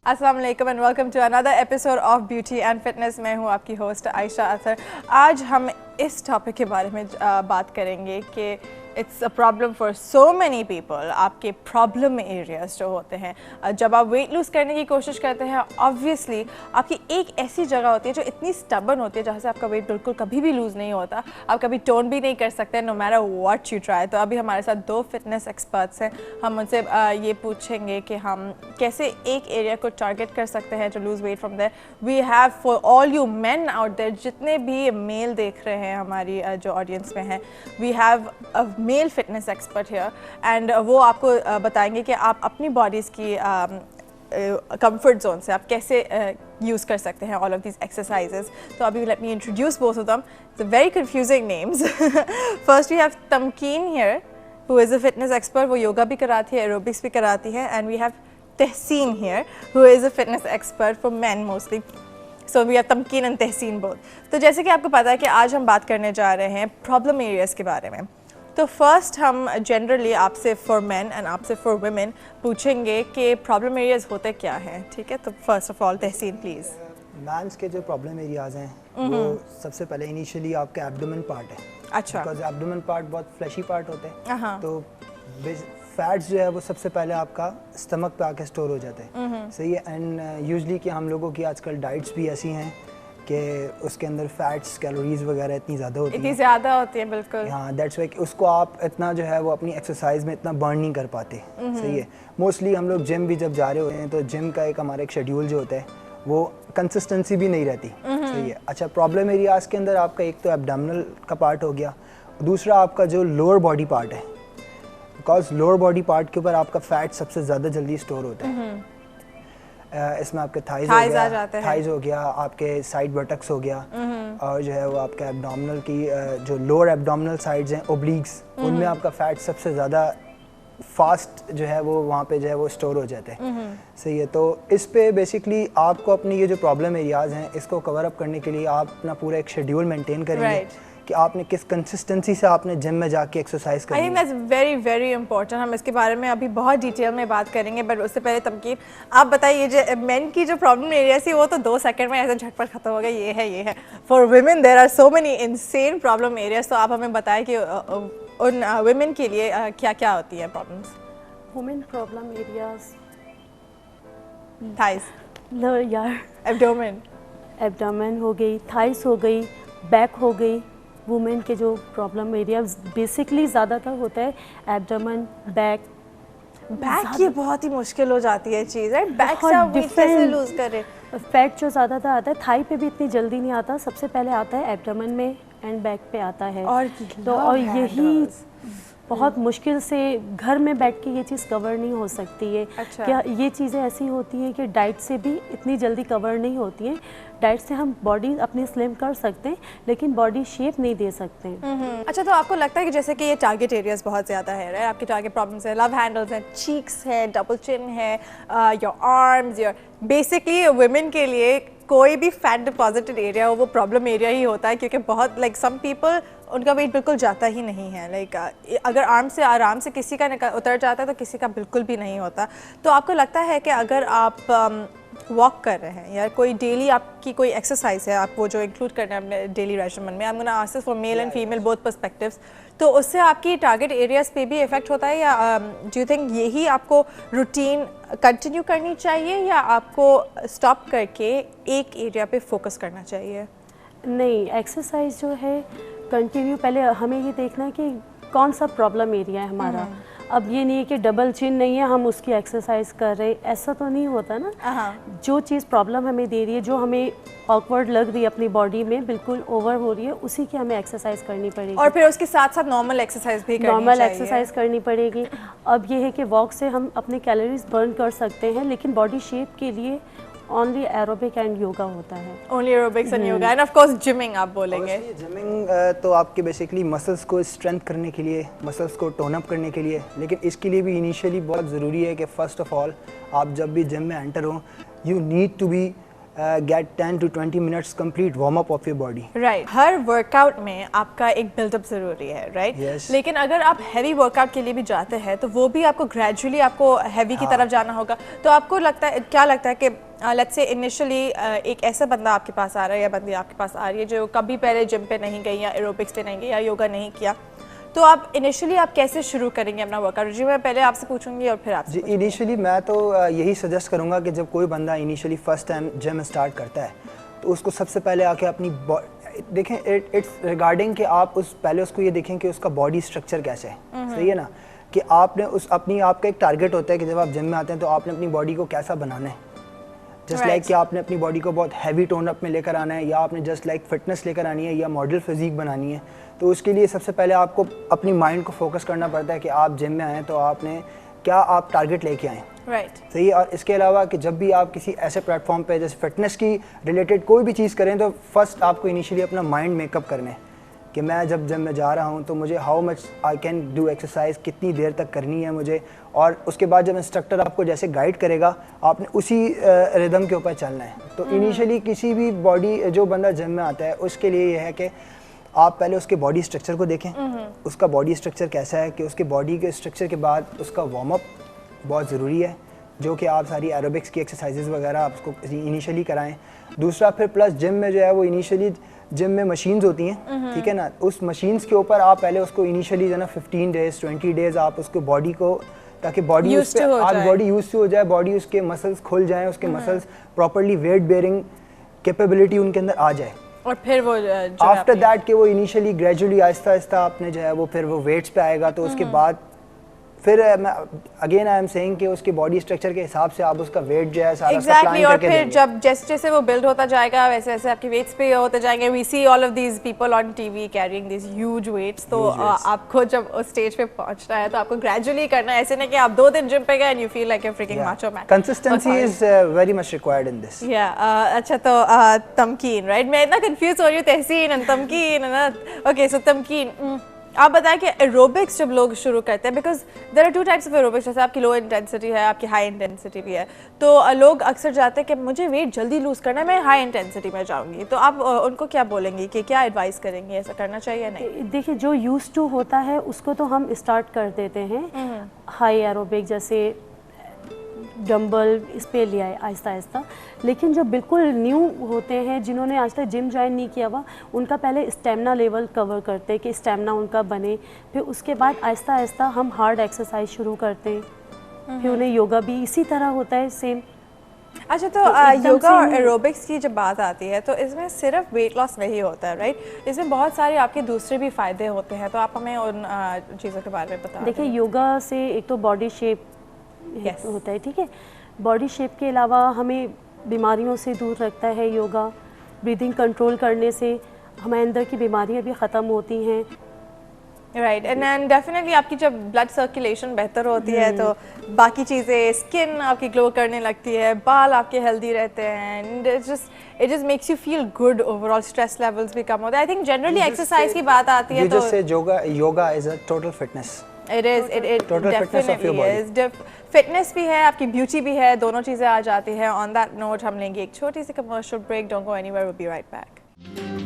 अस्सलाम वालेकुम and welcome to another episode of beauty and fitness. मैं हूँ आपकी होस्ट आयशा अतर। आज हम इस टॉपिक के बारे में बात करेंगे कि it's a problem for so many people. आपके प्रॉब्लम एरियाज जो होते हैं, जब आप वेट लूज़ करने की कोशिश करते हैं, ऑब्वियसली आपकी एक ऐसी जगह होती है जो इतनी स्टबर्न होती है जहाँ से आपका वेट बिल्कुल कभी भी लूज़ नहीं होता, आप कभी टोन भी नहीं कर सकते no matter what you try. तो अभी हमारे साथ दो फिटनेस एक्सपर्ट्स हैं, हम उनसे ये पूछेंगे कि हम कैसे एक एरिया को टारगेट कर सकते हैं to lose weight from there. We have for all you men out there, जितने भी मेल देख रहे हैं हमारी जो ऑडियंस में हैं, we have a male fitness expert here and वो आपको बताएंगे कि आप अपनी बॉडीज़ की कंफर्ट जोन से आप कैसे यूज़ कर सकते हैं ऑल ऑफ दीज एक्सरसाइजेज। तो अभी let me introduce both of them, it's a very confusing names. First we have Tamkeen here who is a fitness expert, वो योगा भी कराती है, एरोबिक्स भी कराती है, and we have Tehseen here who is a fitness expert for men mostly. So we have Tamkeen and Tehseen both. तो जैसे कि आपको पता है कि आज हम बात करने जा रहे हैं प्रॉब्लम एरियाज़ के बारे में। तो फर्स्ट हम जनरली आपसे फॉर मेन एंड आपसे फॉर वुमेन पूछेंगे कि प्रॉब्लम एरियाज़ होते क्या हैं, ठीक है? तो first of all Tehseen please. Men's के जो प्रॉब्लम एरियाज हैं वो सबसे पहले इनिशियली आपका एब्डोमेन पार्ट है। अच्छा। बिकॉज एब्डोमेन पार्ट बहुत फ्लैशी पार्ट होते हैं, तो फैट्स जो है वो सबसे पहले आपका स्टमक पे आके स्टोर हो जाते हैं। सही है। एंड यूजली कि हम लोगों की आजकल डाइट्स भी ऐसी हैं कि उसके अंदर फैट्स कैलोरीज वगैरह इतनी ज़्यादा होती हैं। बिल्कुल। हाँ, दैट्स वाई उसको आप इतना जो है वो अपनी एक्सरसाइज में इतना बर्न नहीं कर पाते। सही है। मोस्टली हम लोग जिम भी जब जा रहे होते हैं तो जिम का एक हमारा एक शेड्यूल जो होता है वो कंसिस्टेंसी भी नहीं रहती। सही है। अच्छा, प्रॉब्लम एरियाज के अंदर आपका एक तो एब्डोमिनल का पार्ट हो गया, दूसरा आपका जो लोअर बॉडी पार्ट है, बिकॉज लोअर बॉडी पार्ट के ऊपर आपका फैट सबसे ज़्यादा जल्दी स्टोर होता है। इसमें आपके थाइज हो गया, आपके साइड बटक्स हो गया, और जो है वो आपका एब्डोमिनल की जो लोअर एब्डोमिनल साइड्स हैं ओब्लिक्स, उनमें आपका फैट सबसे ज़्यादा फास्ट जो है वो वहाँ पे जो है वो स्टोर हो जाते हैं। सही है। तो इस पे बेसिकली आपको अपनी ये जो प्रॉब्लम एरियाज़ हैं इसको कवर अप करने के लिए आप अपना पूरा एक शेड्यूल मेंटेन करेंगे कि आपने किस कंसिस्टेंसी से आपने जिम में जाके एक्सरसाइज करनी है। I think that's very very important. हम इसके बारे में अभी बहुत डिटेल में बात करेंगे, बट उससे पहले तमकीन आप बताइए, जो मेन की जो प्रॉब्लम एरिया थी वो तो 2 सेकंड में ऐसे झटपट खत्म हो गया, ये है। For women there are so many insane problem areas. तो आप हमें बताएं कि उन वुमेन के लिए क्या क्या होती हैं problems? Women problem areas thighs, यार एब्डोमेन हो गई, थाइस हो गई, बैक हो गई। वुमेन के जो प्रॉब्लम एरिया बेसिकली ज़्यादातर होता है एब्डोमेन, बैक। ये बहुत ही मुश्किल हो जाती है चीज़, है बैक से आप वेट कैसे लूज करें? फैट जो ज़्यादातर आता है थाई पे भी इतनी जल्दी नहीं आता, सबसे पहले आता है एब्डोमेन में एंड बैक पे आता है। और यही बहुत मुश्किल से घर में बैठ के ये चीज़ कवर नहीं हो सकती है। अच्छा। क्या ये चीज़ें ऐसी होती हैं कि डाइट से भी इतनी जल्दी कवर नहीं होती हैं। डाइट से हम बॉडी अपनी स्लिम कर सकते हैं लेकिन बॉडी शेप नहीं दे सकते हैं। अच्छा, तो आपको लगता है कि जैसे कि ये टारगेट एरियाज बहुत ज़्यादा है, राइट? आपके टारगेट प्रॉब्लम्स है, लव हैंडल्स हैं, चीक्स है, डबल चिन है, your arms, your basically women के लिए कोई भी फैट डिपॉजिटेड एरिया हो वो प्रॉब्लम एरिया ही होता है, क्योंकि बहुत लाइक सम पीपल उनका वेट बिल्कुल जाता ही नहीं है। लाइक अगर आर्म से आराम से किसी का उतर जाता है तो किसी का बिल्कुल भी नहीं होता। तो आपको लगता है कि अगर आप वॉक कर रहे हैं या कोई डेली आपकी कोई एक्सरसाइज है, आप वो जो इंक्लूड करना है अपने डेली रेजिमेंट में, I am gonna ask this for male and female both perspectives, तो उससे आपकी टारगेट एरियाज पे भी इफेक्ट होता है, या डू यू थिंक यही आपको रूटीन कंटिन्यू करनी चाहिए या आपको स्टॉप करके एक एरिया पे फोकस करना चाहिए? नहीं, एक्सरसाइज जो है कंटिन्यू, पहले हमें ये देखना है कि कौन सा प्रॉब्लम एरिया है हमारा। अब ये नहीं है कि डबल चिन नहीं है हम उसकी एक्सरसाइज कर रहे, ऐसा तो नहीं होता ना। जो चीज़ प्रॉब्लम हमें दे रही है, जो हमें ऑकवर्ड लग रही है अपनी बॉडी में, बिल्कुल ओवर हो रही है, उसी की हमें एक्सरसाइज करनी पड़ेगी। और फिर उसके साथ साथ नॉर्मल एक्सरसाइज भी करनी पड़ेगी। अब ये है कि वॉक से हम अपने कैलोरीज बर्न कर सकते हैं, लेकिन बॉडी शेप के लिए ओनली एरोबिक एंड योगा होता है। Only aerobics and yoga end of course gymming आप बोलेंगे। जिमिंग तो आपके बेसिकली मसल्स को स्ट्रेंथ करने के लिए, मसल्स को टोन अप करने के लिए, लेकिन इसके लिए भी इनिशियली बहुत ज़रूरी है कि फ़र्स्ट ऑफ ऑल आप जब भी जिम में एंटर हो, you need to be get 10 to 20 minutes complete warm up of your body. Right. Her workout में आपका एक बिल्डअप ज़रूरी है, राइट? Yes. लेकिन अगर आप हैवी वर्कआउट के लिए भी जाते हैं तो वो भी आपको ग्रेजुअली आपको हैवी की तरफ जाना होगा. तो आपको क्या लगता है कि लेट्स से इनिशियली एक ऐसा बंदा आपके पास आ रहा है या बंदी आपके पास आ रही है जो कभी पहले जिम पे नहीं गई या एरोबिक्स पे नहीं गई या योगा नहीं किया, तो आप इनिशियली आप कैसे शुरू करेंगे अपना वर्कआउट? जी मैं पहले आपसे पूछूंगी और फिर आपसे. जी इनिशियली मैं तो यही सजेस्ट करूँगा कि जब कोई बंदा initially first time gym start करता है तो उसको सबसे पहले आके अपनी देखें, इट्स रिगार्डिंग कि आप पहले उसको ये देखें कि उसका बॉडी स्ट्रक्चर कैसे है. सही है ना, कि आपने आपका एक टारगेट होता है कि जब आप जिम में आते हैं तो आपने अपनी बॉडी को कैसा बनाना है. जस्ट लाइक कि आपने अपनी बॉडी को बहुत हैवी टोन अप में लेकर आना है या आपने जस्ट लाइक फिटनेस लेकर आनी है या मॉडल फिजिक बनानी है, तो उसके लिए सबसे पहले आपको अपनी माइंड को फोकस करना पड़ता है कि आप जिम में आएँ तो आपने क्या आप टारगेट लेके आएँ. राइट. सही है. और इसके अलावा कि जब भी आप किसी ऐसे प्लेटफॉर्म पे जैसे फिटनेस की रिलेटेड कोई भी चीज़ करें तो फर्स्ट आपको इनिशियली अपना माइंड मेकअप करना है कि मैं जब मैं जा रहा हूँ तो मुझे how much I can do exercise, कितनी देर तक करनी है मुझे. और उसके बाद जब इंस्ट्रक्टर आपको जैसे गाइड करेगा आपने उसी रिदम के ऊपर चलना है. तो इनिशियली किसी भी बॉडी जो बंदा जिम में आता है उसके लिए ये है कि आप पहले उसके बॉडी स्ट्रक्चर को देखें. उसका बॉडी स्ट्रक्चर कैसा है कि उसके बॉडी के स्ट्रक्चर के बाद उसका वार्म अप बहुत ज़रूरी है, जो कि आप सारी एरोबिक्स की एक्सरसाइजेज वगैरह आप उसको इनिशियली कराएं. दूसरा फिर प्लस जिम में जो है वो इनिशियली जिम में मशीन्स होती हैं, ठीक है ना, उस मशीन्स के ऊपर आप पहले उसको इनिशियली जो ना 15 डेज 20 डेज आप उसको बॉडी को, ताकि बॉडी उस पे आप बॉडी यूज हो जाए, बॉडी उसके मसल्स खुल जाएं, उसके muscles properly weight bearing capability उनके अंदर आ जाए. और फिर वो आफ्टर दैट कि वो इनिशियली ग्रेजुअली आहिस्ता आहिस्ता आपने जो है वो फिर वो वेट्स पे आएगा. तो उसके बाद फिर मैं अगेन आई एम सेइंग कि उसके बॉडी स्ट्रक्चर के हिसाब से आप उसका वेट जो है सारा एग्जैक्टली. और फिर जब जैसे जैसे वो बिल्ड होता जाएगा वैसे वैसे आपके वेट्स पे होते जाएंगे. We see all of these people on TV carrying this huge weights. तो आपको जब उस स्टेज पे पहुंचना है तो आपको ग्रेजुअली करना है. ऐसे नहीं कि आप 2 दिन जिम पे गए and you feel like a freaking macho man. Consistency is very much required in this. या अच्छा. तो तमकीन, राइट? मैं इतना कंफ्यूज हो रही हूँ. तहसीन एंड तमकीन है ना. ओके सो तमकीन, आप बताएं कि एरोबिक्स जब लोग शुरू करते हैं, because there are 2 types of aerobics, जैसे आपकी लो इंटेंसिटी है, आपकी हाई इंटेंसिटी भी है. तो लोग अक्सर जाते हैं कि मुझे वेट जल्दी लूज करना है, मैं हाई इंटेंसिटी में जाऊंगी. तो आप उनको क्या बोलेंगी कि क्या एडवाइस करेंगे, ऐसा करना चाहिए या नहीं? देखिए जो यूज्ड टू होता है उसको तो हम स्टार्ट कर देते हैं हाई एरोबिक, जैसे डंबल इस पे लिया है आहिस्ता आहिस्ता. लेकिन जो बिल्कुल न्यू होते हैं जिन्होंने आज तक जिम ज्वाइन नहीं किया हुआ, उनका पहले स्टेमिना लेवल कवर करते हैं कि स्टेमिना उनका बने. फिर उसके बाद आहिस्ता आहिस्ता हम हार्ड एक्सरसाइज शुरू करते हैं. फिर उन्हें योगा भी इसी तरह होता है सेम. अच्छा. तो योगा और एरोबिक्स की जब बात आती है तो इसमें सिर्फ वेट लॉस नहीं होता है, राइट? इसमें बहुत सारे आपके दूसरे भी फ़ायदे होते हैं. तो आप हमें उन चीज़ों के बारे में बताएं. देखिए योगा से एक तो बॉडी शेप होता है, ठीक है. बॉडी शेप के अलावा हमें बीमारियों से दूर रखता है योगा. ब्रीदिंग कंट्रोल करने से हमारे अंदर की बीमारियां भी ख़त्म होती हैं. राइट. एंड देन डेफिनेटली आपकी जब ब्लड सर्कुलेशन बेहतर होती है तो बाकी चीज़ें, स्किन आपकी ग्लो करने लगती है, बाल आपके हेल्दी रहते हैं. And it just makes you feel good overall. Stress levels भी कम होते हैं. आई थिंक जनरली एक्सरसाइज की बात आती है तो yoga is a total fitness. It definitely is. Fitness भी है, आपकी ब्यूटी भी है, दोनों चीज़ें आ जाती हैं. ऑन दैट नोट हम लेंगे एक छोटी सी commercial break. Don't go anywhere, will be right back.